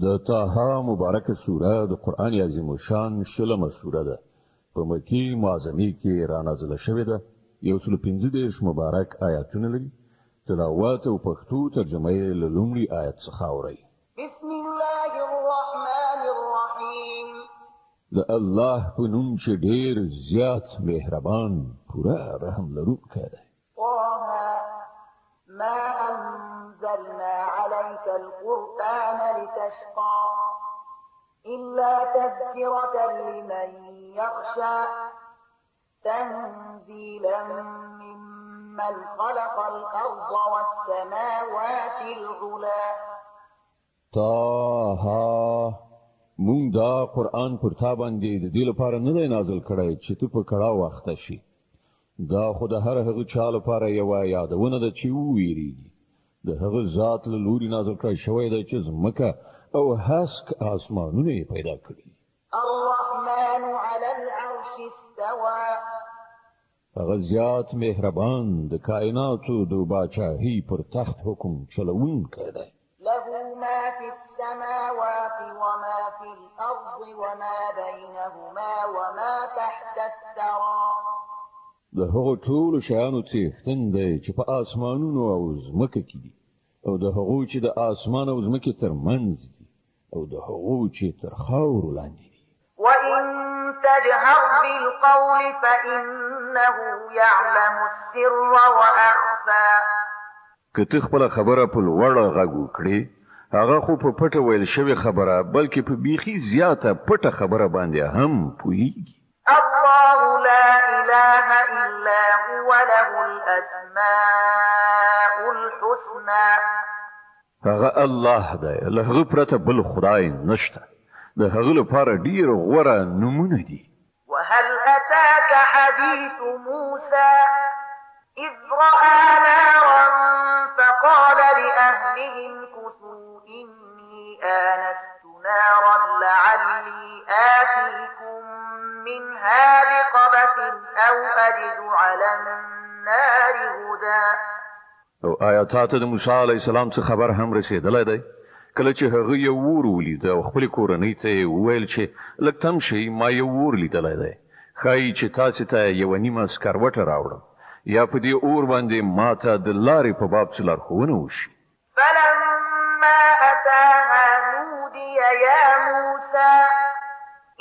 د طه مبارکه سوره د قرآن عظیم شان شلمه سوره ده. په مکی معظمه کې را نازله شوې ده. 115 مبارک آیاتونه لري. تلاوت او پښتو ترجمه یې له لومړي آیت څخه اورئ. بسم الله الرحمن الرحیم. د الله په نوم چې ډېر زیات مهربان پوره رحم لرونکی دی. ما أنزلنا عليك القرآن لتشقى إلا تذكرة لمن يخشى تنزيلا ممن خلق الأرض والسماوات العلى. طه مونږ دا قرآن پر تا باندې د دې لپاره نه دی نازل کړی چې ته په کړه وخت شي. دا خو د هر هغه چا لپاره یو یادونه ده چې وویریږي. د هغه ذات له لوري نازل کړی شوی دی چې ځمکه او هسک آسمانونه یې پیدا کړي. الرحمن على العرش استوى. هغه زیات مهربان د کائناتو د باچاهي پر تخت حکم چلوونکی دی. له ما في السماوات وما في الأرض وما بينهما وما تحت الثرى. د هغو ټولو شیانو څښتن دی چې په آسمانونو او ځمکه کې دي، او د هغو چې د آسمان او ځمکې ترمنځ دي، او د هغو چې تر خاورو لاندې دي. وإن تجهر بالقول فإنه يعلم السر وأخفى. که ته خپله خبره په لوړه غږ وکړې، هغه خو په پټه ویل شوې خبره بلکې په بیخي زیاته پټه خبره باندې هم پوهیږي. الله لا إله إلا هو له الأسماء الحسنى. هغه الله دی، له هغه پرته بل خدای نشته. د هغه لپاره ډیر غوره نومونه دي. وهل أتاك حديث موسى إذ رأى نارا فقال لأهلهم كثوا إني آنست نارا لعلي آتيكم منها بقبس أو أجد على النار هدى. او آیاتات د موسی علی السلام څخه خبر هم رسیدلی دی. کله چې هغه یو ور ولید او خپل کورنۍ ته وویل چې لږ تم شي، ما یو ور لیدلی دی، ښایي چې تاسو ته یو نیمه سکروټه راوړم یا په دې اور باندې ما ته د لارې په باب څه لارښوونه وشي. فلما أتاها نودي يا موسى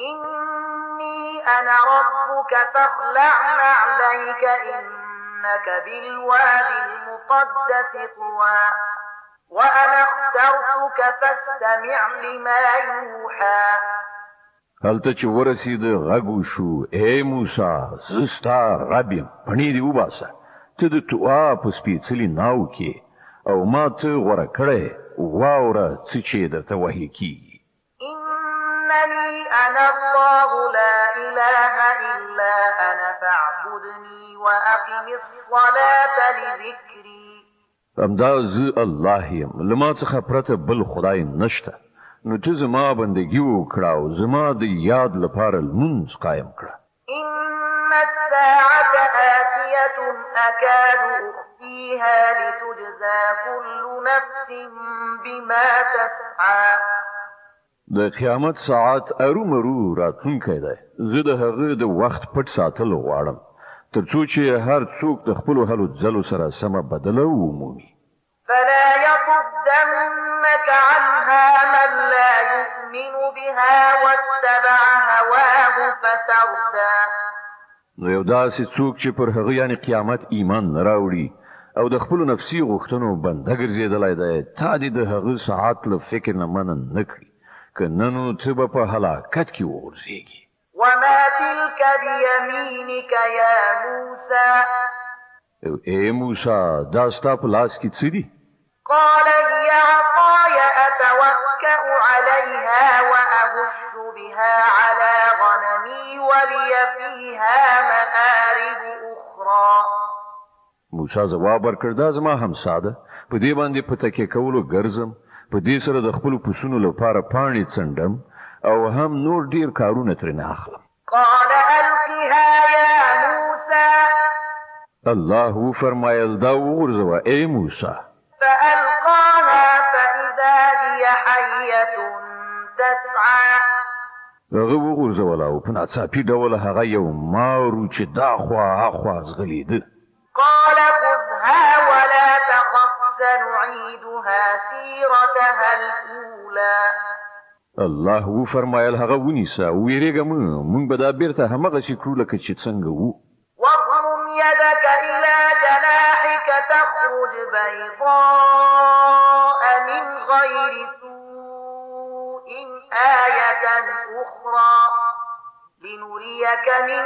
إني أنا ربك فاخلع نعليك إنك بالوادي المقدس طوى وأنا اخترتك فاستمع لما يوحى. هلته چې ورسید غږ وشو، اے موسی زه ستا رب یم، پڼې دې وباسه. ته د طوع په سپېڅلي ناو کې او ما ته غوره کړی، واوره څه چې درته وحي کېږي. إنني أنا الله لا إله إلا أنا فاعبدني وأقم الصلاة لذكري. همدا زه الله یم، له ما څخه پرته بل خدای نشته. نو ته زما بندگی وکړه او زما د یاد لپاره لمونځ قایم کړه. إن الساعة آتية أكاد أخفيها لتجزى كل نفس بما تسعى. د قیامت ساعت ارومرو راتلونکی دی. زه د هغه د وخت پټ ساتل غواړم تر څو چې هر څوک د خپلو هلو ځلو سره سمه بدله ومومي. فلا يصدنك عنها من لا يؤمن بها واتبع هواه فتردى. نو یو داسې څوک چې پر هغه یعنی قیامت ایمان نه راوړي او د خپلو نفسي غوښتنو بنده ګرځېدلی دی، تا دې د هغه ساعت له فکر نه منع نه کړي، که نه نو ته به په هلاکت کې وغورځېږي. وما تلك بيمينك يا موسى. اے موسی دا ستا په لاس کې څه دي؟ قال هي عصاي أتوكأ عليها وأهش بها على غنمي ولي فيها مآرب أخرى. موسی جواب ورکړ، دا زما همسا ده، په دې باندې په تکیه کولو ګرځم، په دې سره د خپلو پسونو لپاره پاڼې څنډم او هم نور ډیر کارونه ترې اخلم. قال ألقها يا موسى. الله فرمایل دا وغورځوه اے موسی. فألقاها فإذا هي حية تسعى هغه وغورځوله او په ناڅاپي ډول هغه یو مارو چې دا خوا اخوا ځغلېده. قال خذها ولا تخف سنعيدها سيرتها الأولى. الله وفرمایل هغه ونیسه ویریږه مونږ به دا بیرته همغسې کړو لکه چې څنګه وو. واضمم يدك إلى جناحك تخرج بيضاء من غير سوء آية أخرى لنريك من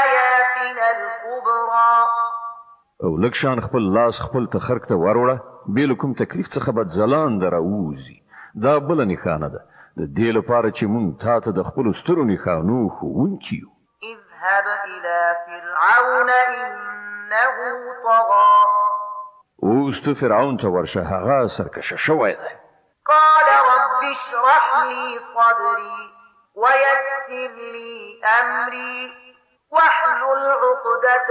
آياتنا الكبرى. او لږ شان خپل لاس خپل تخرک ته وروړه بې له کوم تکلیف څخه به ځلانده راووځي. دا بله نښانه ده د دې لپاره چې مونږ تا ته د خپلو سترو نښانو ښوونکي یو. اذهب إلى فرعون إنه طغى. اوس ته فرعون ته ورشه هغه سرکشه شوی دی. قال رب اشرح لي صدري ويسر لي أمري واحلل عقدة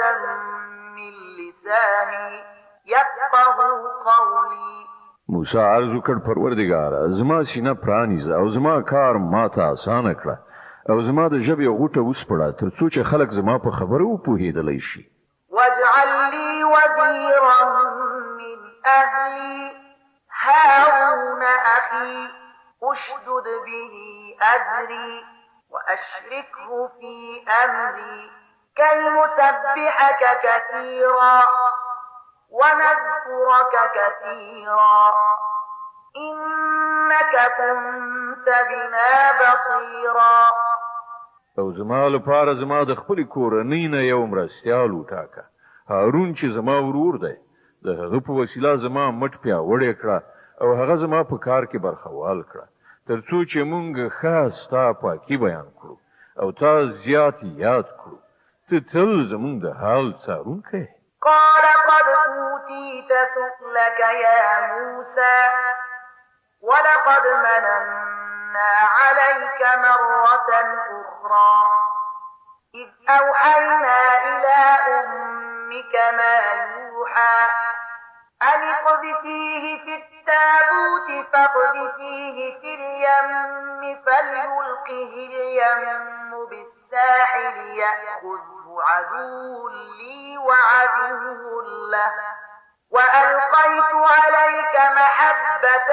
من لساني يفقه قولي. موسی عرض وکړ پروردګاره زما سینه پرانیزه او زما کار ماته اسانه کړه او زما د ژبې غوټه وسپړه تر څو چې خلک زما په خبره وپوهېدلی شي. واجعل لي وزيرا من أهلي هارون أخي أشدد به أزري وأشركه في أمري كي نسبحك كثيرا ونذكرك كثيرا إنك كنت بنا بصيرا. او زما لپاره زما د خپلې کورنۍ نه یو مرستیال وټاکه هارون چې زما ورور دی. د هغه په وسیله زما مټ پیاوړی کړه او هغه زما په کار کې برخوال کړه تر څو چې مونږ ښه ستا پاکي بیان کړو او تا زیات یاد کړو. ته تل زمونږ د حال څارونکی. قال قد أوتيت سؤلك يا موسى ولقد مننا عليك مرة أخرى إذ أوحينا إلى أمك ما يوحى أن اقذفيه في التابوت فاقذفيه في اليم فليلقه اليم بالساحل يأخذه عدو لي وعدو له وألقيت عليك محبة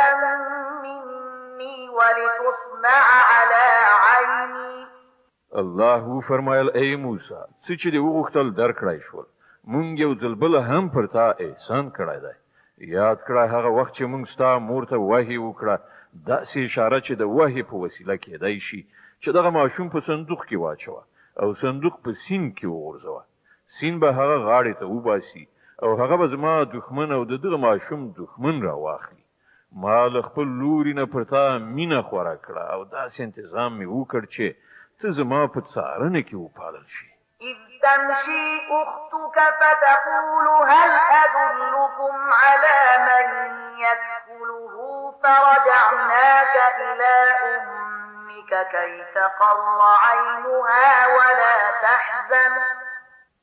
مني ولتصنع على عيني. الله فرمایل ای موسی څه چې دې وغوښتل درکړی شول مونږ یو ځل بله هم پر تا احسان کړی دی. یاد کړه هغه وخت چې مونږ ستا مور ته وحي وکړه داسې اشاره چې د وحي په وسیله کېدی شي چې دغه ماشوم په صندوق کې واچوه او صندوق په سیند کې وغورځوه. سیند به هغه غاړې ته وباسي او هغه به زما دښمن او د دغه ماشوم دښمن را واخلي. ما له خپل لوري نه پر تا مینه خوره کړه او داسې انتظام مې وکړ چې ته زما په څارنه کې وپالل شي. إذ تمشي أختك فتقول هل أدلكم على من يكفله فرجعناك إلى أمك كي تقر عينها ولا تحزن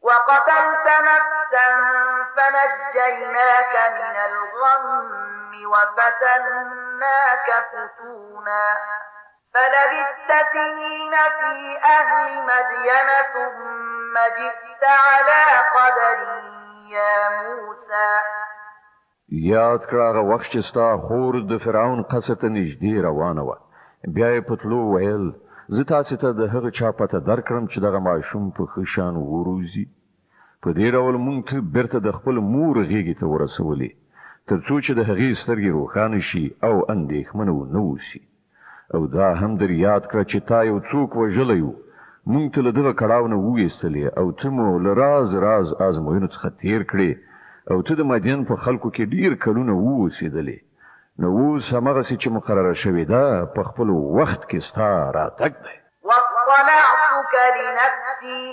وقتلت نفسا فنجيناك من الغم وفتناك فتونا فلبثت سنين في أهل مدين ثم جئت على قدر يا موسى. یاد کړه هغه وخت چې ستا خور د فرعون قصر ته نږدې روانه وه. بیا یې په تلو ویل زه تاسې ته د هغه چا پته درکړم چې دغه ماشوم په ښه شان وروزي. په دې ډول مونږ ته بیرته د خپل مور غېږې ته ورسولې تر څو چې د هغې سترګې روښانه شي او اندېښمنه ونه اوسي. او دا هم در یاد کړه چې تا یو څوک وژلی و مونږ ته له دغه کړاو نه وویستلې او ته مو له راز راز ازموینو څخه تیر کړې او ته د مدین په خلکو کې ډیر کلونه واوسېدلې. نو اوس همغسې چې مقرره شوې ده په خپل وخت کې ستا راتګ دی. واصطنعتك لنفسي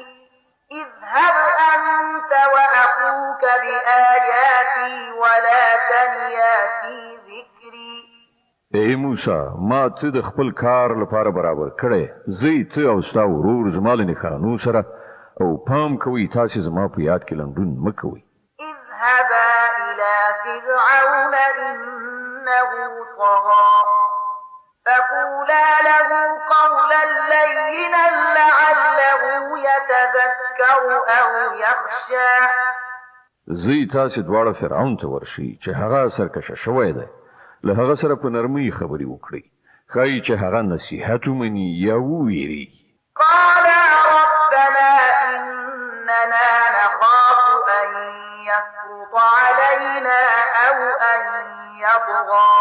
اذهب أنت وأخوك بآياتي ولا تنيا في ذكري. ای موسی ما ته د خپل کار لپاره برابر کړی زه ته او ستا ورور زما له نښانو سره او پام کوئ تاسې زما په یاد کې لنډون مه کوئ. اذهبا إلى فرعون إنه طغى فقولا يذكر أو يخشى زی تاسو دواړه فرعون ته ورشي چې هغه سرکشه شوی دی له هغه سره په نرمۍ خبرې وکړي خای چې هغه نصیحت ومني یا وویری قال ربنا إننا نخاف أن يفرط علينا أو أن يطغى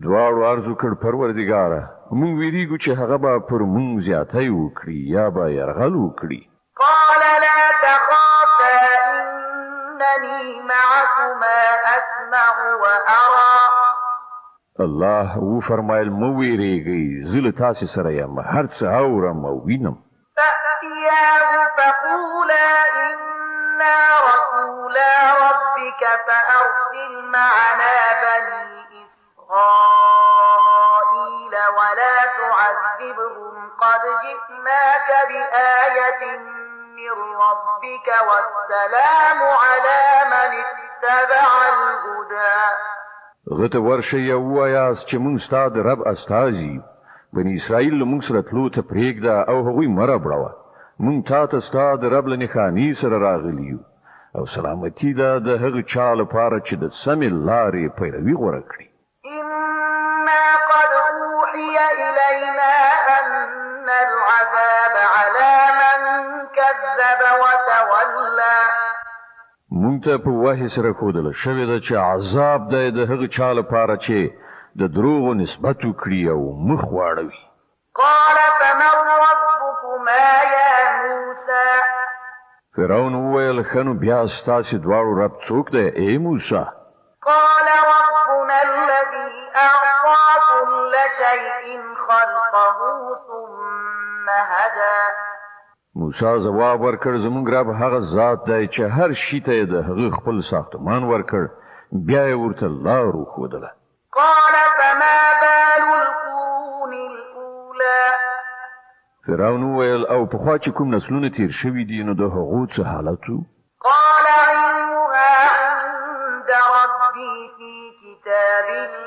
دواړو عرض وکړ پروردګاره مونږ ویریږو چې هغه به پر مونږ زیاتی وکړي یا به یرغل وکړي قال لا تخافا إنني معكما أسمع وأرى الله و فرمایل مو ویریږي زله تاسو سره یم هر څه اورم او وینم فأتياه فقولا إنا رسولا ربك فأرسل معنا بني إسرائيل ولا تعذبهم قد جئناك بآية من ربك والسلام على من اتبع الهدى غته ورشه یو وایاس چې مونږ ستاد رب استازي بني اسرائیل مونږ سره تلو ته پرېږده او هغوی مره بړوه مونږ تا ته ستاد رب لنخانی سره راغلیو او سلامتی ده د هغه چا لپاره چې د سمې لارې پیروي غوره کړي إنا قد أوحي إلينا أن العذاب على من كذب وتولى مونږ ته په وحی سره ښودل شوې ده چې عذاب دی د هغه چا لپاره چې د دروغو نسبت وکړي او مخ واړوي قال فمن ربكما يا موسى فرعون وویل خنو بیا ستاسې دواړو رب څوک دی ای موسی قال ربنا الذي أعطى كل شيء خلقه ثم هدى موسی جواب ورکړ زمونږ رب هغه ذات دی چې هر شي ته د هغه خپل ساختمان ورکړ بیا یې ورته لار وښودله قال فما بال القرون الأولى فرعون وویل او پخوا چې کوم نسلونه تیر شوي دي نو د هغو څه حالت و قال علمها عند ربي في كتاب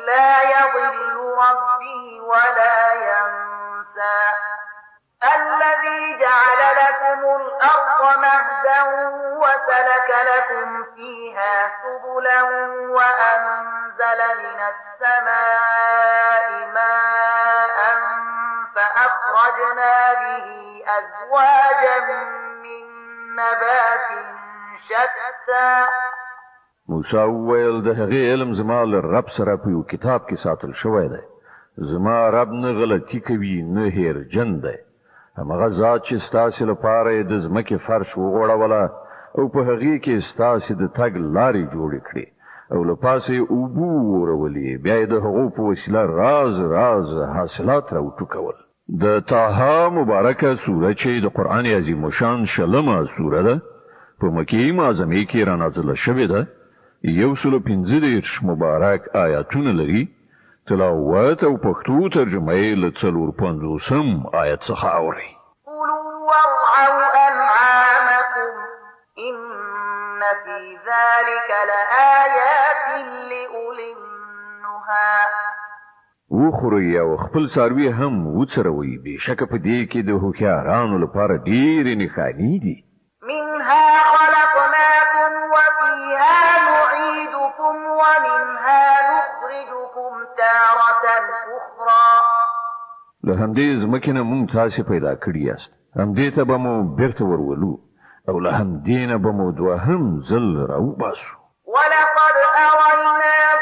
لا يضل ربي ولا ينسى الذي جعل لكم الأرض مهدا وسلك لكم فيها سبلا وأنزل من السماء ماء فأخرجنا به أزواجا من نبات شتى موسی وویل د هغې علم زما له رب سره په یو کتاب کې ساتل شوی دی زما رب نه غلطي کوي نه هیرجن دی همغه ذات چې ستاسې لپاره یې د ځمکې فرش وغوړوله او په هغې کې ستاسې د تګ لارې جوړې کړې او له پاسه یې اوبه وورولې بیا یې د هغو په وسیله راز حاصلات راوټوکول د طه مبارکه سوره چې د قرآن عظیم الشان شلمه سوره ده په مکې معظمې کې رانازله شوې ده 115 مبارک آیاتونه لري تلاوت او پښتو ترجمه یې له 450 آیت څخه اوري كلوا وارعوا أنعامكم إن في ذلك لآيات لأولي النهى وخوري او خپل ساروي هم وڅروي بشک په دې کې د هوښیارانو لپاره ډېرې نښانې دي منها خلقناكم وفيها نعيدكم ومنها نخرجكم تارة أخرى له همدې ځمکې نه مونږ تاسې پیدا کړي یاست همدې ته به مو بیرته ورولو او له همدې نه به مو دوهم ځل راوباسو ولقد أريناه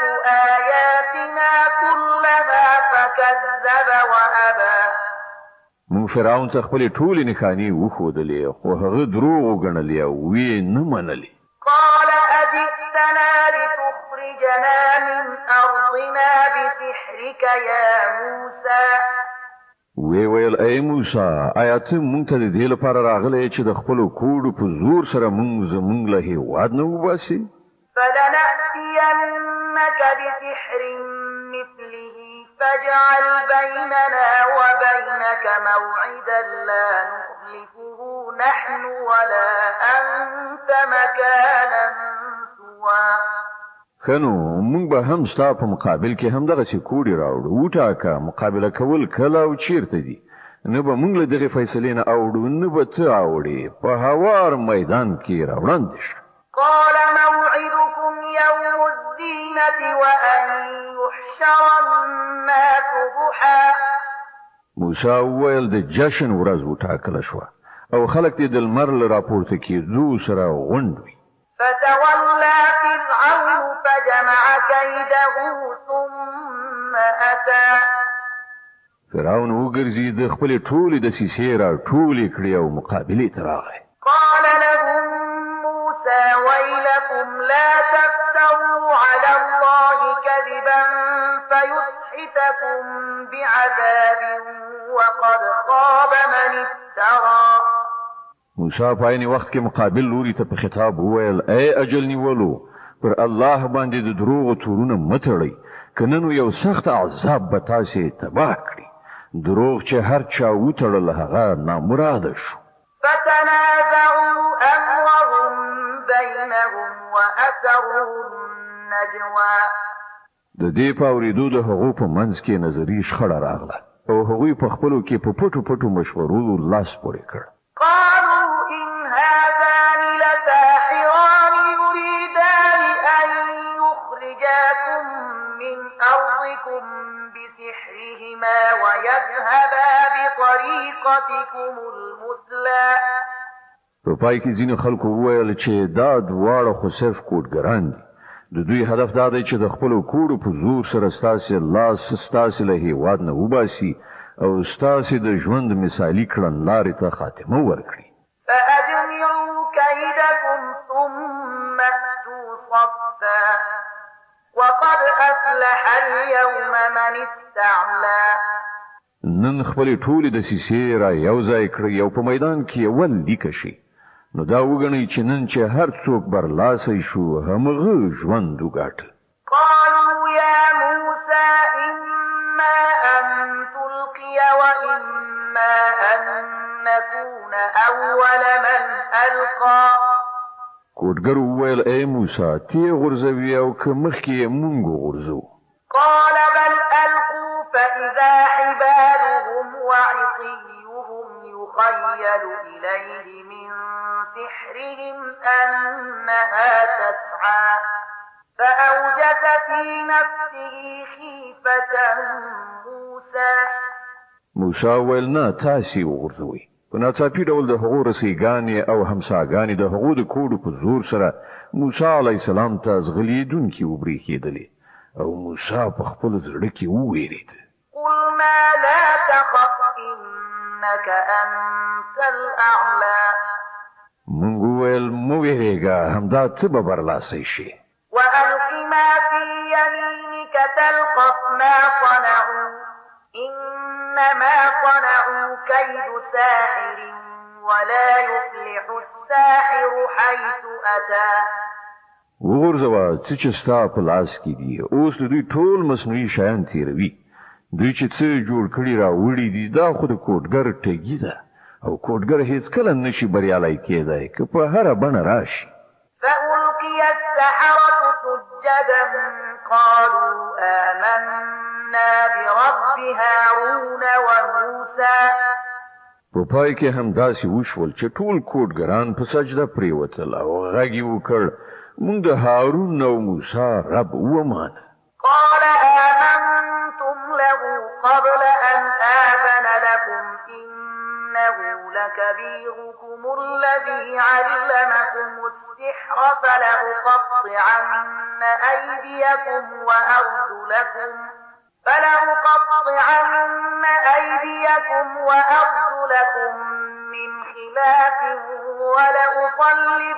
آياتنا كلها فكذب وأبى مونږ فرعون ته خپلې ټولې نښانې وښودلې خو هغه دروغ وګڼلې او ویې نه منلې قال أجئتنا لتخرجنا من أرضنا بسحرك يا موسى وی ویل ای موسی آیا ته مونږ ته د دې لپاره راغلی چې د خپلو کوډو په زور سره مونږ زمونږ له هېواد نه وباسې فلنأتينك بسحر مثله فاجعل بيننا وبينك موعدا لا نخلفه نحن ولا أنت مكانا سوى خنو مونږ به هم ستا په مقابل کې هم دغسې کوډې راوړو وټاکه مقابله کول کله او چیرته دي نه به موږ له دغه فیصلې نه اوړو نه به ته اوړې په هوار میدان کې راوړاندې شه. قال موعدكم يوم الزينة وأن يحشر الناس ضحى. موسی وویل د جشن ورځ وټاکله شوه او خلک دې د لمر له راپورته کېدو سره غونډ وي. فتولى فرعون فجمع كيده ثم أتى. فرعون وګرځي د خپلې ټولې دسیسې را ټولې کړې او مقابلې ته راغی. قال لهم موسى ويلكم لا تفتروا على الله كذبا فيسحتكم بعذاب وقد خاب من افترى. موسی په عین وخت کې مقابل لوري ته په خطاب وویل ای اجل نیولو پر الله باندې د دروغ تورونه متړئ کنه نو یو سخت عذاب به تاسو تباه کړي. دروغ چې هر چا وتړل هغه نامراد شو. فتنازعوا امرهم بينهم واسروا النجوى. د دې په اورېدو د هغو په منځ کې نظري شخړه راغله او هغوی په خپلو کې په پټو پټو مشورو لاس پورې کړ. قالوا إن هذان لساحران يريدان أن يخرجاكم من أرضكم بسحرهما ويذهبا بطريقتكم المثلى. په پای کې ځینې خلکو وویل چې دا دواړه خو صرف کوډګران دي. د دوی هدف دا دی چې د خپلو کوډو په زور سره ستاسې لاس ستاسې له هېواد نه وباسي او ستاسې د ژوند مثالي کړنلارې ته خاتمه ورکړي. فأجمعوا كيدكم ثم أتوا صفا وقد أفلح اليوم من استعلى. نن خپلې ټولې دسیسې را یو ځای کړئ او په میدان کې ول لیکه شي. نو دا وګڼئ چې نن چې هر څوک برلاسی شو همغه ژوند وګاټه. قالوا يا موسى إما أن تلقي وإما أن نكون أول من ألقى. کوډګر وویل ای موسی تی غورځوي او که مخکې مونږ غورځو. قال بل ألقوا فإذا حبالهم وعصيهم يخيل إليه من سحرهم أنها تسعى فأوجس في نفسه خيفة موسى. موسی ویل نه تاسې وغورځوئ. په ناڅاپي ډول د هغو رسیګانې او همساګانې د هغو د کوډو په زور سره موسی علیه السلام ته ځغلېدونکي وبرېښېدلې او موسی په خپل زړه کې ووېرېد. قلنا لا تخف إنك أنت الأعلى. مونږ وویل مه وېرېږه همدا ته به برلاسی شي. وألق ما في يمينك تلقف ما صنعوا إنما صنعوا كيد ساحر ولا يفلح الساحر حيث أتى. وغورځوه څه چې ستا په لاس کې دي اوس د دوی ټول مصنوعي شیان تېروي. دوی چې څه جوړ کړي راوړي دي دا خو د کوډګر ټګي ده او کوډګر هیڅکله نشي بریالی کېدی که په هره بڼه راشي. فألقي السحرة سجدا قالوا آمنا برب هارون وموسى. په پای کې هم داسې وشول چې ټول کوډګران په سجده پریوتل او غږ یې وکړ موږ د هارون او موسی رب ومانه. قال آمنتم له قبل أن آذن لكم إنه لكبيركم الذي علمكم السحر فلأقطعن أيديكم وأرجلكم من خلاف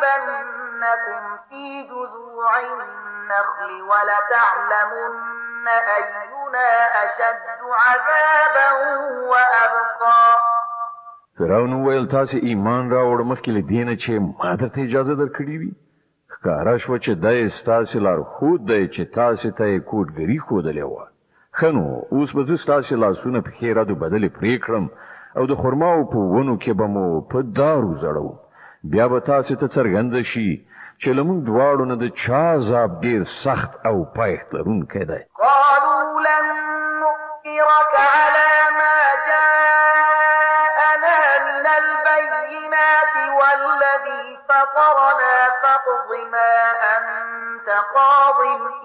ولأصلبنكم في جذوع النخل ولتعلمن أينا أشد عذابا وأبقى. فرعون وویل تاسې ایمان راوړ مخکې له دې نه چې ما درته اجازه درکړې وي. ښکاره شوه چې دی ستاسې لارښود دی چې تاسې ته یې کوډګري ښودلې وه. ښه نو اوس به زه ستاسې لاسونه پښې رادو بدلې پرې کړم او د خرماو په ونو کې به مو په دارو زړوم. بیا به تاسې ته څرګنده شي چې له موږ دواړو نه د چا عذاب ډېر سخت او پایښت لرونکی دی. قالوا لن نؤثرك على ما جاء فطرنا فاقض ما أنت قاض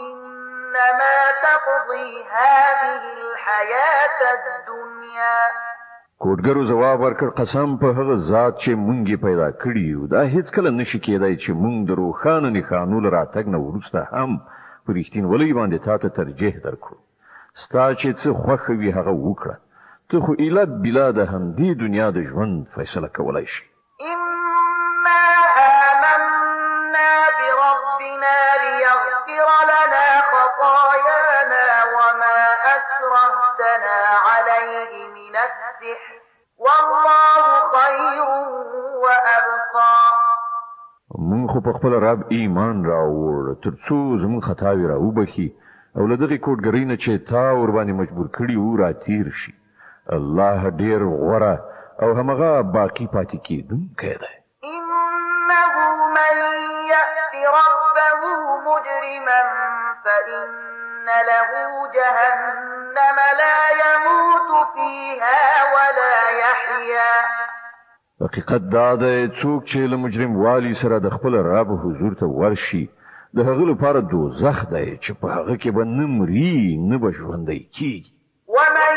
إنما تقضي هذه الحياة الدنيا. کوټګرو جواب ورکړ قسم په هغه ذات چې مونږ پیدا کړی یو دا هیڅ کله نشي کېدای چې مونږ د روخانه نښانو لراتګ نه وروسته هم په رښتینولۍ باندې تاسو ترجیح درکړو. ستا چې څه خوښ وي هغه وکړه. ته خو ایلاد بلاد هم دی دنیا د ژوند فیصله کولای شي. إنا آمنا بربنا ليغفر لنا خطايانا وما أكرهتنا عليه من السحر والله خير وأبقى. مون خو په خپل رب ایمان راوړ ترڅو زمون خطاوي راوبخي او له دغه کوټګرۍ نه چې تا ور باندې مجبور کړی و را تیر شي. الله ډیر غوره او همغه باقی پاتې کیدونکی دی. إنه من يأت ربه مجرما فإن له جهنم لا يموت فيها ولا يحيا. حقیقت دا دی څوک چې له مجرم والی سره د خپل رب حضور ته ورشي د هغه لپاره دوزخ دی چې په هغه کې به نه مري نه به ژوندی کیږي. ومن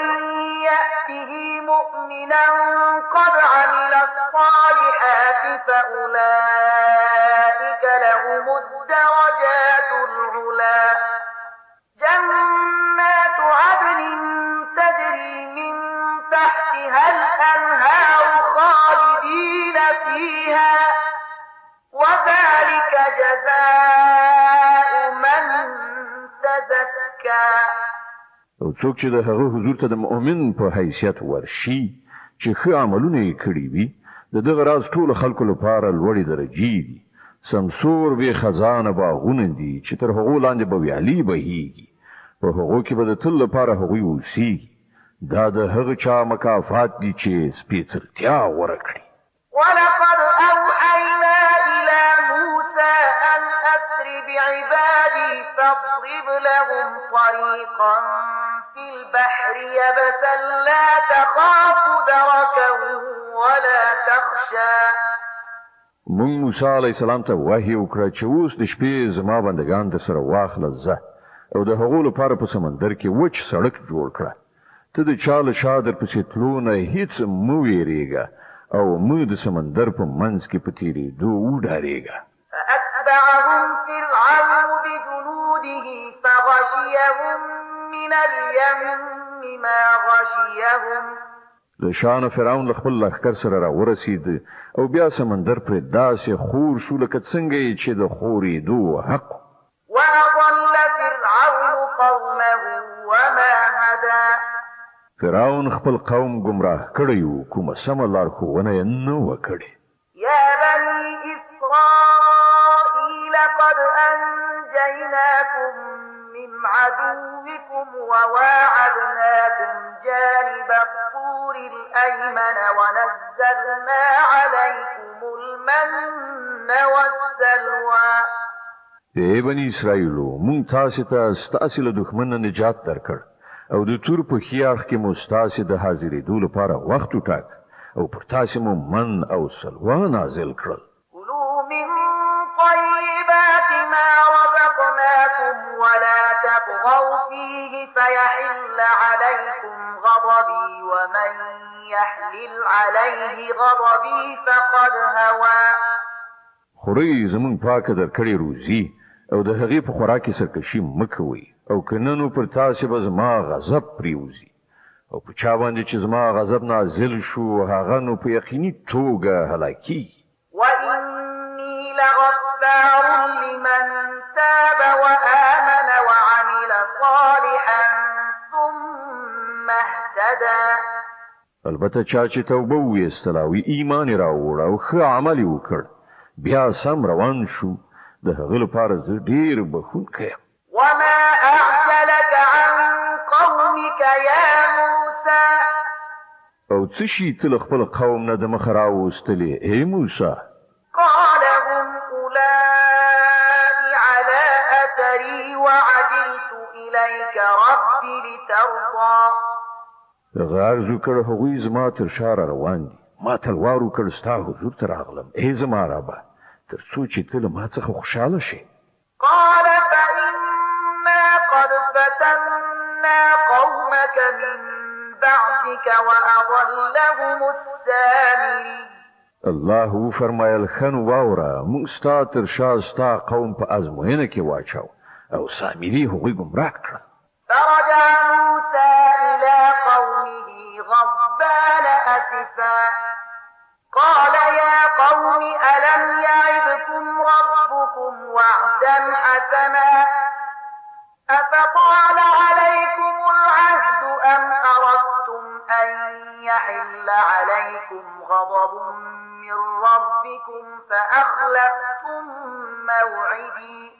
يأته مؤمنا قد عمل الصالحات فأولئك لهم الدرجات العلى. جنات عدن تجري من تحتها الأنهار خالدين فيها وذلك جزاء من تزكى. او څوک چې د هغه حضور ته د مؤمن په حیثیت ورشي چې ښه عملونه یې کړي وي د دغه راز ټول خلکو لپاره لوړې درجې دي. سمسور به خزانه باغونه دي چې تر هغو لاندې به ویالې بهیږي. په هغو کې به د تل لپاره هغوی اوسیږي. دا د هغه چا مکافات دي چې سپېڅلتیا غوره کړي. ولقد أوحينا إلى موسى أن أسر بعبادي فاضرب لهم طريقا في البحر يبسا لا تخاف دركا ولا تخشى. مونږ موسی علی السلام ته وحی وکړ چې اوس د شپې زما بندگان د سره واخله زه او د هغو لپاره په سمندر کې وچ سړک جوړ کړه. ته د چاله شادر په سیتلو نه هیڅ مو ویریږه او مو د سمندر په منځ کې په تیریدو وډارېږه. فأتبعهم فرعون بجنوده فغشيهم من اليم ما غشيهم. د شان فرعون له خپل لښکر سره را ورسید او بیا سمندر پر داسې خور شو لکه څنګه چې د خورېدو حق. وأضل فرعون قومه وما هدى. فرعون خپل قوم گمراه کړی و کومه سمه لارښوونه یې نه وه کړې. يا بني إسرائيل قد أنجيناكم من عدوكم وواعدناكم جانب الطور الأيمن ونزلنا عليكم المن والسلوى. ای بني اسرائیلو مونږ تاسو ته ستاسو له دښمن نه نجات درکړ او د تور په خیاخ کې مو ستاسو د حاضرېدو لپاره وخت وټاک او پر تاسو مو من او سلوا نازل کړل. كلوا من طيبات ما رزقناكم ولا تطغوا فيه فيحل عليكم غضبي ومن يحلل عليه غضبي فقد هوى. خوري زمون پاکه درکړې روزي او د هغې په خوراکي سرکشي مکوي او کننو پر تاسو به زما غضب پریوزي او په چا باندې چې زما غضب نازل شو هغه نو په یقیني توګه هلاکی. وإني لغفار لمن تاب وآمن وعمل صالحا ثم اهتدى. البته چا چې توبه ویستله او ایمان یې راوړ او ښه عمل یې وکړ بیا سم روان شو د هغه لپاره زه ډېر بخښونکی یم. وما أعجلك عن قومك يا موسى. او څه شي ته له خپل قوم نه د مخه راوستلې ای موسی؟ قال هم أولئك على أثري وعجلت إليك رب لترضى. غرض وکړ هغوی زما تر شا روان دي ما تلوار وکړ ستا حضور ته راغلم ای زما ربه تر څو چې ته له ما څخه خوشحاله شې. قال فإنا قد فتنا قومك من بعدك وأضلهم السامري. الله وفرمایل ښه نو واوره موږ ستا تر شا ستا قوم په ازموینه کې واچاو او سامري هغوی ګمراه کړل. فرجع موسى إلى قومه غضبان أسفا قال يا قوم ألم يعدكم ربكم وعدا حسنا أفطال عليكم العهد أم أردتم أن يحل عليكم غضب من ربكم فأخلفتم موعدي.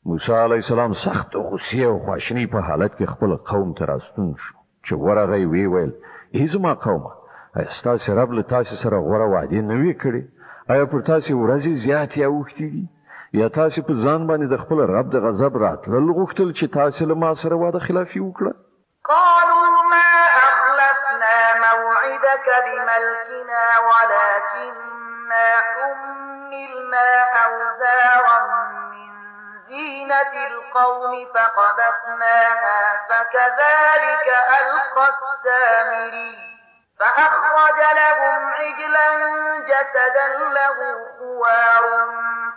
موسی علیه السلام سخت غصې او خواشینۍ په حالت کې خپل قوم ته راستون شو چې ورغی وی ویل ای زما قومه ایا ستاسې رب له تاسې سره غوره وعدې نه وې کړې؟ ایا پر تاسې ورځې زیاتې اوښتې دي یا تاسې په ځان باندې د خپل رب د غضب راتلل غوښتل چې تاسې له ما سره وعده خلافي وکړه؟ قالوا ما أخلفنا موعدك بملكنا ولكننا حملنا أوزارا من زينة القوم فقذفناها فكذلك ألقى السامري فأخرج لهم عجلا جسدا له خوار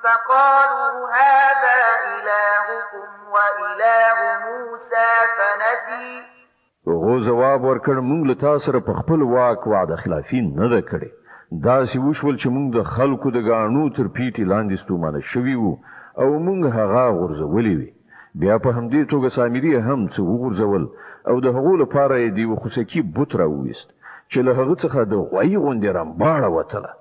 فقالوا هذا إلهكم وإله موسى فنسي. هغه جواب ورکړ موږ له تاسو سره په خپل واک وعده خلافي نه ده کړې. داسې وشول چې موږ د خلکو د غاڼو تر پیټې لاندې ستومانه شوي وو او موږ هغه غورځولې وي. بیا په همدې توګه سامري هم څه وغورځول او د هغو لپاره یې د یوه خوسکي بت راوویست چې له هغه څخه د غوایي غوندې رمباړه وتله.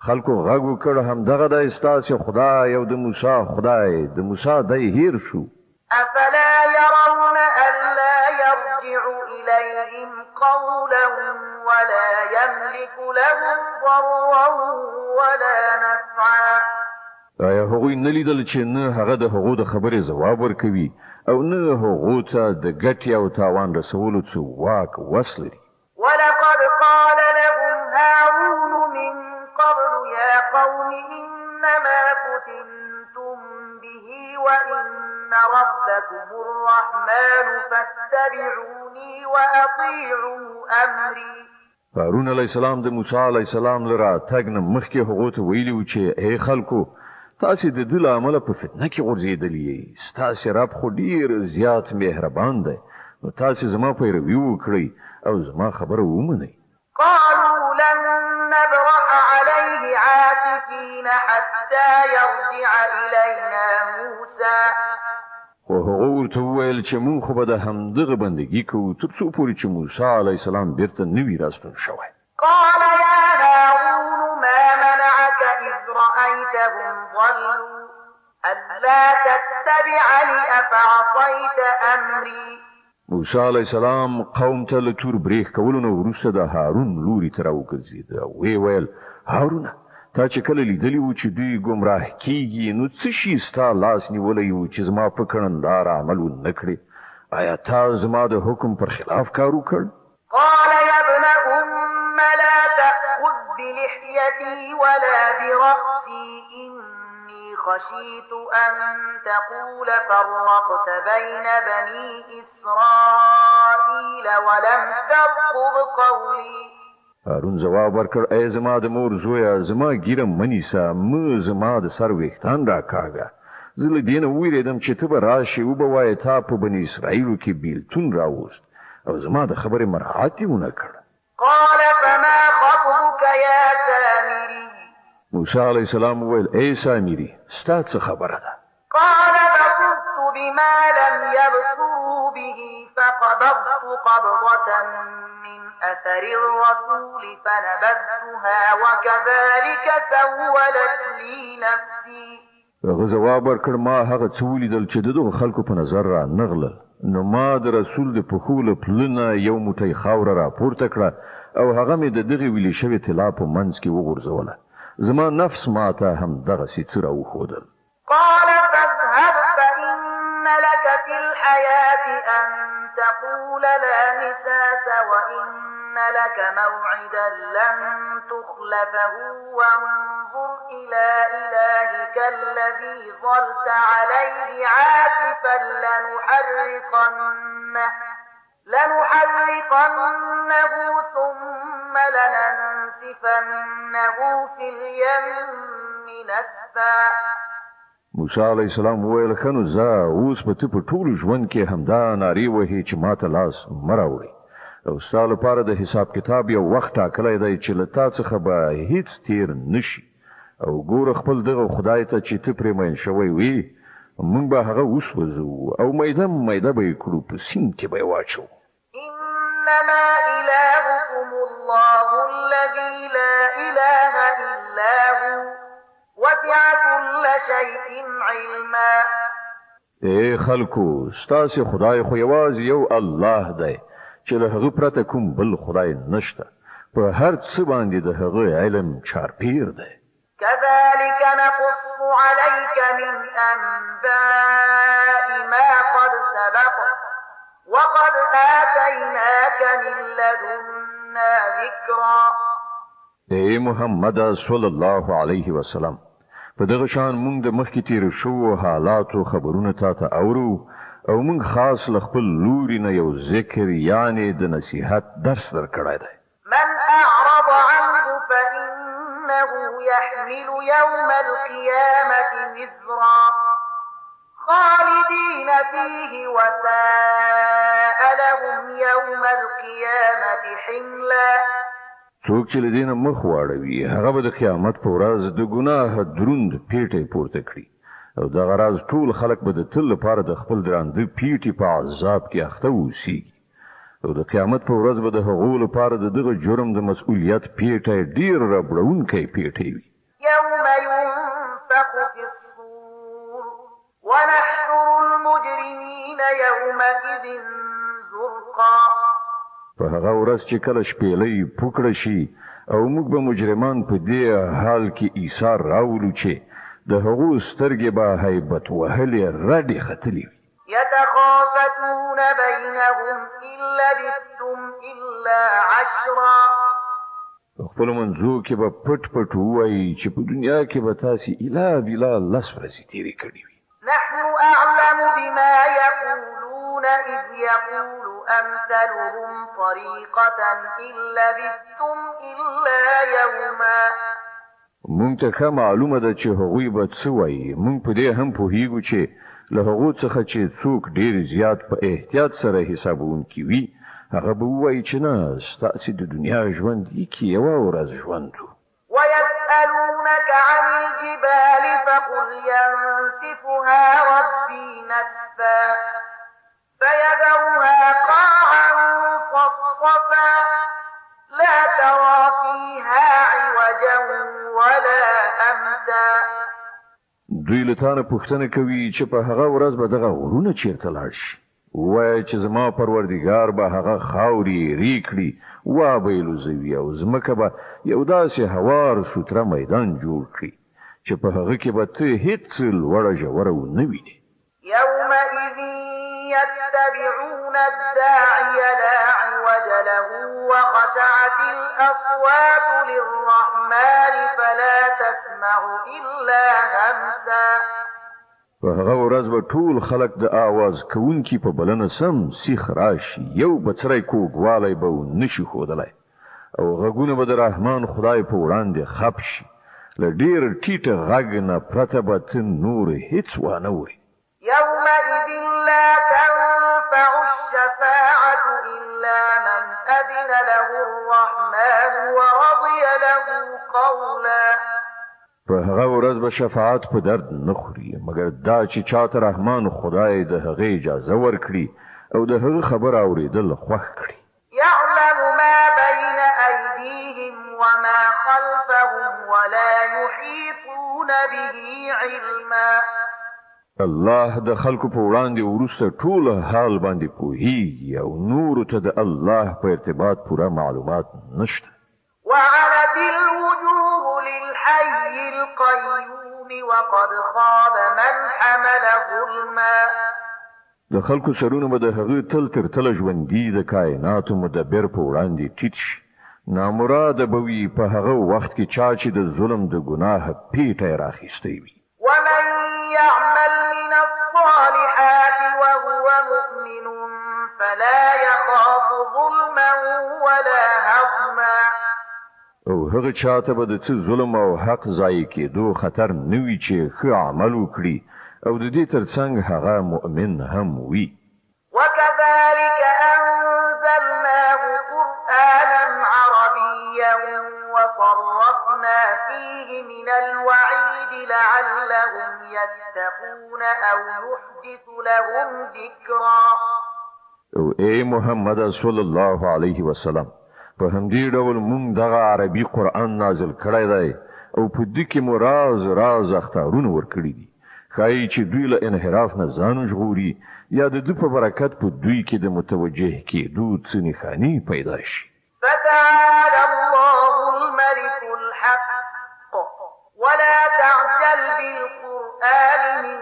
خلکو غږ وکړ همدغه دی ستاسې خدای او د موسی خدای. د موسی دی هیر شو. أفلا يرون ألا يرجع إليهم قولا ولا يملك لهم ضرا ولا نفعا. آیا هغوی نه لیدل چې نه هغه د هغو د خبرې ځواب ورکوي او نه هغو ته د ګټې او تاوان رسولو څه واک وس لري؟ ولقد قال لهم هارون من قبل يا قوم إنما فتنتم به وإن ربكم الرحمن فاتبعوني وأطيعوا أمري. هارون علیه السلام د موسی علیه السلام لره تګ نه مخکې هغو ته ویلي و چې ای خلکو تاسې د ده له امله په فتنه کې غورځېدلي یئ. ستاسې رب خو ډېر زیات مهربان دی نو تاسې زما پیروي وکړئ او زما خبره ومنئ. قالوا لن نبرح عليه عاكفين حتى يرجع إلينا موسى. خو هغه ورته وویل چې موږ خو به د همدغه بندګي کوو تر څو پورې چې موسی علیه السلام بیرته نه وي راستون شوی. قال يا هارون ما منعك إذ رأيتهم ضلوا ألا تتبعني أفعصيت أمري. موسی علیه السلام قوم ته له تور بریښ کولو نه وروسته د هارون لوري ته راوګرځېد او ویې ویل هارونه تا چې کله لیدلی و چې دوی ګمراه کیږي نو څه شي ستا لاس نیولی و چې زما په کړنداره عمل ونه کړې؟ آیا تا زما د حکم پر خلاف کار وکړ؟ قال يا ابن أم لا تأخذ بلحيتي ولا برأسي إني خشيت أن تقول فرقت بين بني إسرائيل ولم ترقب قولي. هارون جواب ورکړ ای زما د مور زویه زما ګیره منیسه مه زما د سر ویښتان راکاږه. زه له دې نه ویرېدم چې ته به راشې وبه وایې تا په بني اسرائیلو کې بیلتون راوست او زما د خبرې مراعات یې ونه کړ. قال فما خطبك يا سامري. موسی علیه السلام وویل ای سامري ستا څه خبره ده؟ قال بصرت بما لم يبصروا به فقبضت قبضة من أثر الرسول فنبذتها وكذلك سولت لي نفسي. هغه جواب ورکړ ما هغه څه ولیدل چې د دغو خلکو په نظر را نغلل نو ما د رسول د پښو له پلنه یو موټی خاوره راپورته کړه او هغه مې د دغې ویلې شوې طلا په منځ کې وغورځوله. زما نفس ما ته هم دغسې څه راوښودل. قال فاذهب فإن لك في الحياة أن تقول لا مساس وإن لك موعدا لن تخلفه وانظر إلى إلهك الذي ظلت عليه عاكفا لنحرقنه ثم لننسفنه في اليم نسفا. موسی علیه السلام وویل ښه نو ځه اوس به ته په ټول ژوند کې همدا نارې وهې چې ماته لاس مه راوړې او ستا لپاره د حساب کتاب یو وخت ټاکلی دی چې له تا څخه به هیڅ تیر نشي او ګوره خپل دغه خدای ته چې ته پرې مین شوی وي موږ به هغه وسوځو او میده میده به یې کړو په سیند کې به یې واچوو. إنما إلهكم الله الذي لا إله إلا هو وسع كل شيء علما. ای خلکو ستاسې خدای خو یوازې یو الله دی چې له هغه پرته کوم بل خدای نشته په هر څه باندې د هغه علم چارپیر دی. كذلك نقص عليك من أنباء ما قد سبق وقد آتيناك من لدنا ذكرا. ای محمد صلی الله علیه وسلم په دغه شان موږ د مخکې تیر شو حالاتو خبرونه تاته اورو او موږ خاص له خپل لوري نه یو ذکر یعنی د نصیحت درس درکړی دی. من أعرض عنه فإنه يحمل يوم القيامة وزرا خالدين فيه وساء لهم يوم القيامة حملا. څوک چې لدین مخ واړوي هغه به د قیامت په ورځ د ګناه دروند پیټه پورته کړي او دا غراز ټول خلک به د تل لپاره د خپل درانده پیټي په عذاب کې اخته وسی او د قیامت په ورځ به د هغو لپاره د دغه جرم د مسؤلیت پیټه ډیر ربړونکې پیټه وي. يوم ينفخ في الصور ونحشر المجرمين يومئذ زرقا. په هغه ورځ چې کله شپېلې پوکړه شي او موږ به مجرمان په دې حال کې ایثار راوړو چې د هغو سترګې به هیبت وهلې رډې ختلې وي. يتخافتون بينهم إن لبثتم إلا عشرا. خپل منځو کې به پټ پټ وایي چې په دنیا کې به تاسې اله بلا لس ورځې تېرې کړې وي. نحن أعلم بما يقولون إذ يقول أمثلهم طريقة إن لبثتم إلا يوما. مونږ ته ښه معلومه ده چې هغوی به څه وایي. مونږ په دې هم پوهیږو چې له هغو څخه چې څوک ډېر زیات په احتیاط سره حسابونکي وي هغه به ووایي چې نه ستاسې د دنیا ژوند کې یوه ورځ ژوند و. ويسألونك عن الجبال فقل ينسفها ربي نسفا فيذرها قاعا صفصفا لا ترى فيها عوجا ولا أمتا. دوی له تانه پوښتنه کوي چې په هغه ورځ به دغه غرونه چیرته لاړ شي. ووایه چې زما پروردګار به هغه خاورې ری کړي وابه یې لوځوي او ځمکه به یو داسې هوار سوتره میدان جوړ کړي چې په هغه کې به ته هېڅ لوړه ژوره ونه وینې. يومئذ يتبعون الداعي لا عوج له وخشعت الأصوات للرحمن فلا تسمع إلا همسا. په هغه ورځ به ټول خلک د آواز کوونکي په بلنه سم سیخ راشي یو بڅری کوږوالی به نشي ښودلی او غږونه به د رحمان خدای په وړاندې خپ شي. له ډېر ټیټه غږ نه پرته به ته نور هېڅ وانه اورې. يومئذ لا تنفع الشفاعة إلا من أذن له الرحمن ورضي له قولا. په هغه ورځ به شفاعت په درد نه خوري مګر دا چې چاته رحمان خدای د هغې اجازه ورکړي او د هغه خبر اورېدل خوښ کړي. يعلم ما بين أيديهم وما خلفهم ولا يحيطون به علما. الله د خلکو په وړاندې وروسته ټول حال باندې پوهیږي او نور ته د الله په ارتباط پوره معلومات نشته. وعنت الوجوه للحي القيوم وقد خاب من حمل ظلما. د خلکو سرونه به د هغه تل تر تل ژوندۍ د کائناتو مدبر په وړاندې ټیټ شي نامراد به وي په هغه وخت کې چې د ظلم د ګناه پیټه راخیستې وي ومن يعمل من الصالحات وهو مؤمن فلا يخاف ظلما ولا هضما او هغه چاته به د څه ظلم او حق ځای کېدو خطر نه وي چې ښه عمل وکړي او د دې ترڅنګ هغه مؤمن هم وي وكذلك أنزلناه قرآنا عربيا وصرفنا فيه من الوعيد لعلهم يتقون أو يحدث لهم ذكرا او اے محمد صلی الله علیه وسلم په همدې ډول مونږ دغه عربي قرآن نازل کړی دی او په دې کې مو راز اختارونه ورکړي دي خای چې دوی له انحراف نه ځان ژغوري یا د دوی په برکت په دوی کې د متوجه کېدو څه نښانې پیدا شي فتعالى الله الملك الحق ولا تعجل بالقرآن من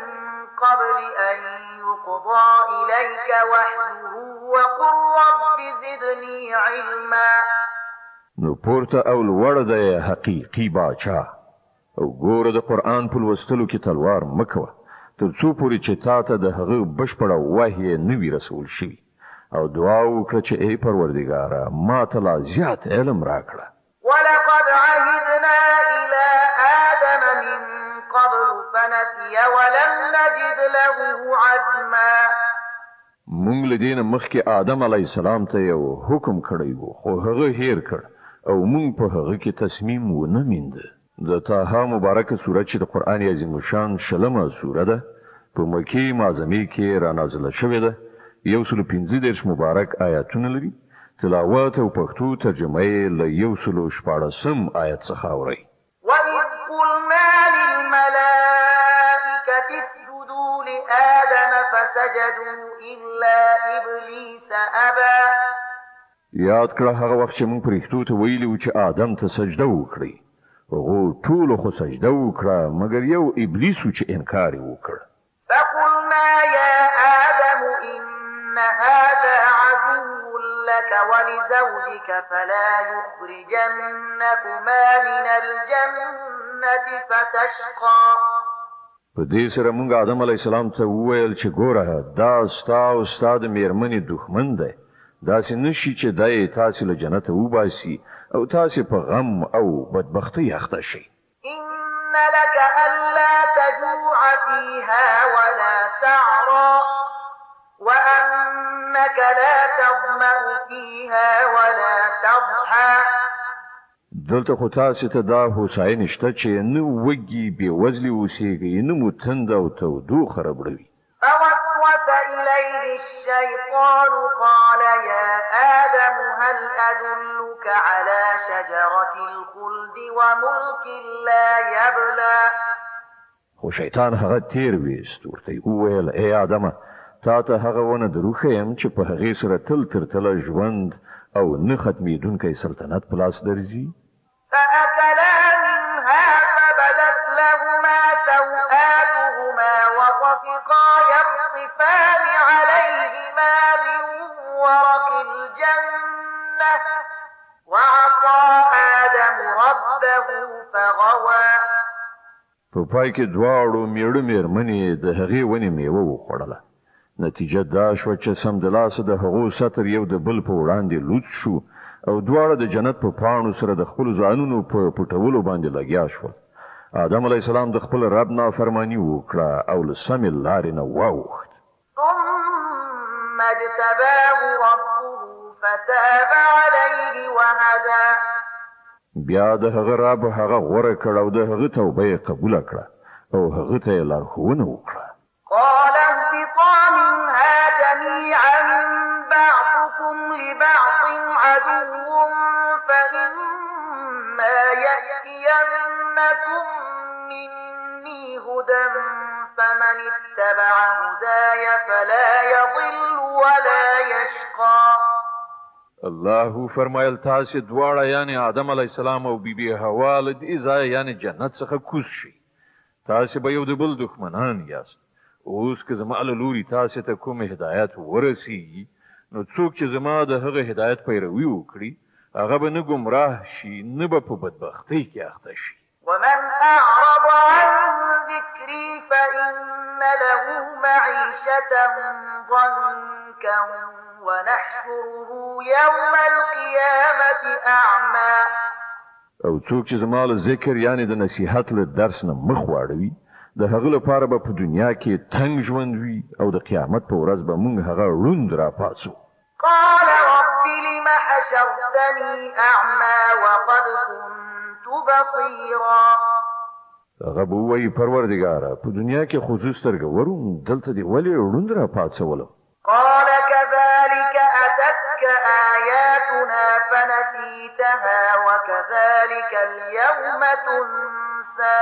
قبل أن يقضى إليك وحيه وقل رب زدني علما نو پورته او لوړ دی حقیقي باچا او ګوره د قرآن په لوستلو کې تلوار مکوه تر څو پورې چې تا ته د هغه بشپړه وحی نه وي رسول شي او دعا وکړه چې ای پروردګاره ما ته لا زیات علم راکړه ولقد عهدنا إلى آدم من قبل فنسي ولم نجد له عزما مونږ له دې نه مخکې آدم علی السلام ته یو حکم کړی وو خو هغه هیر کړ او مونږ په هغه کې تصمیم ونه میند د طه مبارکه سورۃ چې د قران عظیم شان شلمه سورۃ ده په مکی معظمه کې را نازله شوې ده 115 مبارک آیاتونه لري تلاوت او پښتو ترجمه یې له 114 آیت څخه اوري وَإِذْ قُلْنَا لِلْمَلَائِكَةِ اسْجُدُوا لِآدَمَ فَسَجَدُوا إِلَّا إِبْلِيسَ أَبَى یاد کړه هغه وخت چې موږ پرښتو ته ویلو چې آدم ته سجده وکړي هغه ټول خو سجده وکړه مګر یو ابلیس چې انکار وکړ فقلنا يا آدم إن هذا عدو لك ولزوجك فلا يخرجنكما من الجنة فتشقى په دې سره موږ آدم علی السلام ته وویل چې ګوره دا ستا او ستا د میرمنې دښمن دی داسې نشي چې دای تاسو له جنت وباسي او تاسو په غم او بدبختی اخته شي إن لك ألا تجوع فيها ولا تعرى وأنك لا تظمأ فيها ولا تضحى دلته خو تاسو ته دا هوساینه شته چې نو وږي به وزلي اوسېږي نو متند او تودوخه ربړوي فوسوس إليه الشيطان قال يا آدم هل أدلك على شجرة الخلد وملك لا يبلى خو شیطان هغه تیر ویست ورته وویل ای آدمه تا ته هغه ونه دروخیم چې په هغه سره تل تر تل ژوند او نه ختمېدونکی سلطنت په لاس درځي فأكلا منها فبدت لهما سوآتهما وطفقا يخصفان عليهما من ورق الجنة وعصى آدم ربه فغوى په پای کې دواړو میړه میرمنې د هغې ونې میوه وخوړله نتیجه دا شوه چې سمدلاسه د هغو سطر یو د بل په وړاندې لوڅ شو او دواړه د جنت په پاڼو سره د خپلو ځانونو په پټولو باندې لګیا شول آدم علیه السلام د خپل رب نافرماني وکړه او له سمې لارې نه واوښت ثم اجتباه ربه فتاب عليه وهدى بیا د هغه رب هغه غوره کړ او د هغه توبه یې قبوله کړه او هغه ته یې لارښوونه وکړه قال اهبطا منها جميعا بعضكم لبعض عدو فإما يأتينكم مني هدى فمن اتبع هداي فلا يضل ولا يشقى الله فرمایل تاسو دواړه یعنی آدم علی السلام او بیبي حوا له دې ځای یعنی جنت څخه کوز شي تاسو به یو د بل دښمنان یاست اوس که زما له لوري تاسې ته کوم هدایت ورسیږي نو څوک چې زما د هغه هدایت پیروي وکړي هغه به نه ګمراه شي نه به په بدبختۍ کې اخته شي. ومن أعرض عن ذكري فإن له معيشة ضنكا ونحشره يوم القيامة أعمى. او څوک چې زما له ذکر یعنی د نصیحت له درس نه مخ واړوي د هغه لپاره به په دنیا کې تنگ ژوند وي او د قیامت په ورځ به موږ هغه روند راپاسو. قال رب لم حشرتني أعمى وقد كنت بصيرا. هغه به وایي پروردګاره په دنیا کې خو زه سترګه وروم دلته دې ولې روند راپاڅولم. قال كذلك أتتك آياتنا فنسيتها وكذلك اليوم تنسى.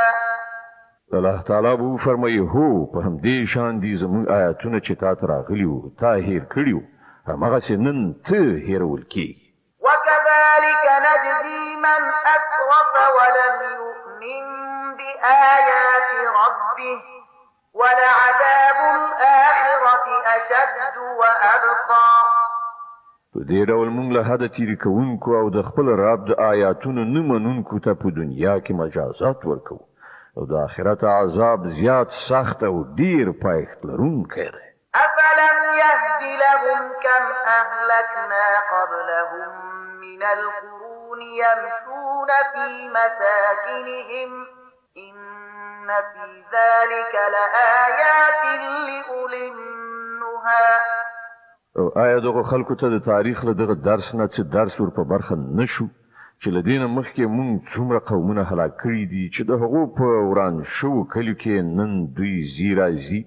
الله تعالی به فرمایي هو په همدې شان دي زموږ آیاتونه چې تا ته راغلي وو تا هیر کړي وو هماغسې نن ته هیرول کېږي. وكذلك نجزي من أسرف ولم يؤمن بآيات ربه ولعذاب الآخرة أشد وأبقى. په دې ډول موږ له حده تیرې کوونکو او د خپل رب د آیاتونو نه منونکو ته په دنیا کې مجازات ورکوو او د آخرت عذاب زیات سخت او ډیر پایښت لرونکی دی. أفلم يهد لهم كم أهلكنا قبلهم من القرون يمشون في مساكنهم إن في ذلك لآيات لأولي النهى. او آیا دغه خلکو ته د تاریخ له دغه درس نه څه درس ور په برخه نشو چې له دې نه مخکې مونږ څومره قومونه هلاک کړي دي چې د هغو په وران شوو کلیو کې نن دوی ځي راځي.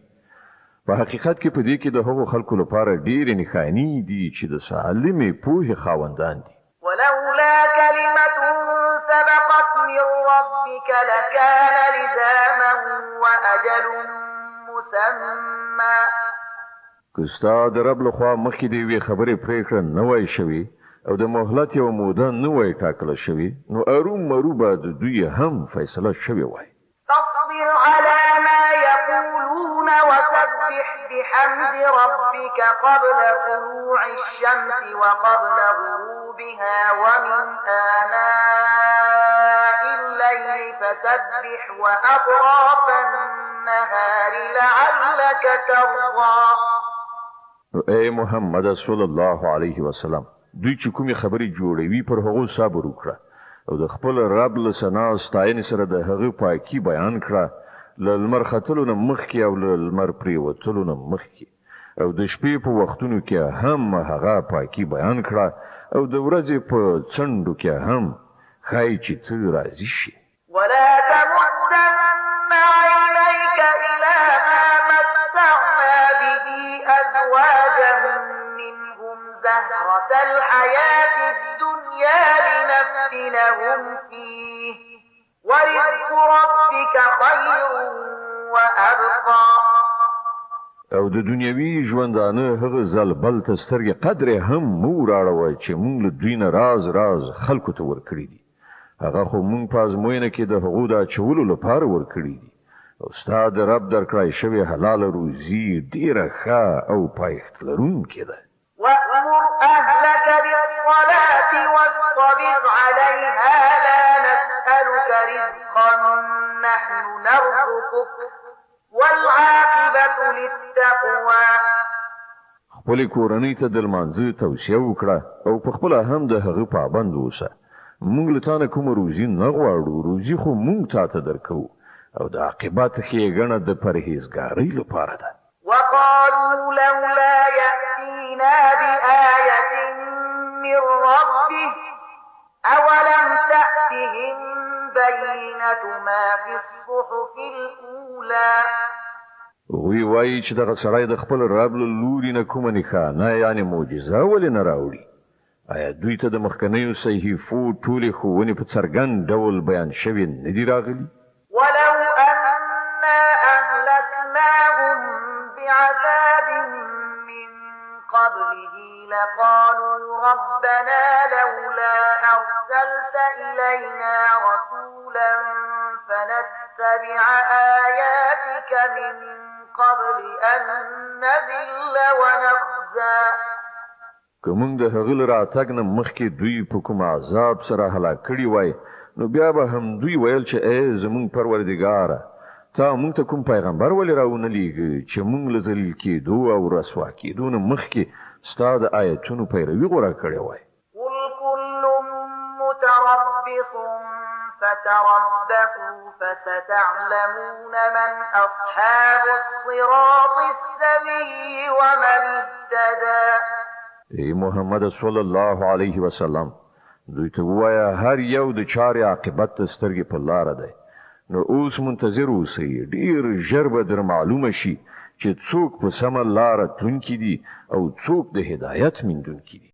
په حقیقت کې په دې کې د هغو خلکو لپاره ډېرې نښانې دي چې د سالمې پوهې خاوندان دي. ولولا كلمة سبقت من ربك لكان لزاما وأجل مسمى. که ستا د رب لخوا مخکې د یوې خبرې پرېکړه نه وای شوې او د مهلت یوه موده نه وای ټاکله شوې نو ارومرو به د دوی هم فیصله شوې وای. فاصبر على ما يقولون وسبح بحمد ربك قبل طلوع الشمس وقبل غروبها ومن آناء الليل فسبح وأطراف النهار لعلك ترضى. اے محمد صلی الله علیه وسلم دوی چې کومې خبرې جوړوي پر هغو صبر وکړه او د خپل رب له ثنا ستاینې سره د هغه پاکي بیان کړه له لمر ختلو نه مخکې او له لمر پرېوتلو نه مخکې او د شپې په وختونو کې هم هغه پاکي بیان کړه او د ورځې په څنډو کې هم ښایي چې ته راضي شي. ولا تمدن عينيك إلى ما متعنا به أزواجا منهم زهرة الحياة الدنيا لنفتنهم فيه ورزق ربك خير وأبقى. او د دنیوي ژوندانه هغه ځل بل ته سترګې قدرې هم مو راړوه چې مونږ له دوی نه راز راز خلکو ته ورکړي دي. هغه خو مونږ په ازموینه کې د هغو د اچولو لپاره ورکړي دي او ستا د رب درکړی شوې حلاله روزي ډېره ښه او پایښت لرونکې ده. وأمر أهلك بالصلاة واصطبر عليها لا نسألك رزقا نحن نرزقك والعاقبة للتقوى. خپلې کورنۍ ته د لمانځه توصیه وکړه او په خپله هم د هغه پابند اوسه. مونږ له تا نه کومه روزي نه غواړو روزي خو مونږ تا ته درکوو او د عاقبت ښېګڼه د پرهیزګارۍ لپاره ده. وقالوا لولا يأتينا بآية من ربه أولم تأتهم بينة ما في الصحف الأولى. وی وایي چې دغه سړی د خپل رب له لوري نه کومه نښانه یعنې معجزه ولې نه راوړي. آیا دوی ته د مخکنیو صحیفو ټولې ښوونې په څرګند ډول بیان شوې نه دي راغلي؟ ولو أنا أهلكناهم بعذاب من قبله لقالوا ربنا لولا أرسلت إلينا رسولا فنتبع آياتك من قبل أن نذل ونخزى که موږ د هغه له راتګ نه مخکې دوی په کوم عذاب سره هلاک کړي وای نو بیا به هم دوی ویل چې ای زمونږ پروردګاره تا موږ ته کوم پیغمبر ولې راونه لیږي چې موږ له ذلیل کېدو او رسوا کېدو نه مخکې ستا د آیتونو پیروي غوره کړې وای. قل كل متربص فتربصوا فستعلمون من أصحاب الصراط السوي ومن اهتدى. ای محمد صلی الله علیه وسلم دوی ته وایا هر یو د چارې عاقبت ته سترګې په لار دی نو اوس منتظر اوسئ ډیر ژر به در معلومه شي چې څوک په سمه لار تلونکي دي او څوک د هدایت موندونکي دي.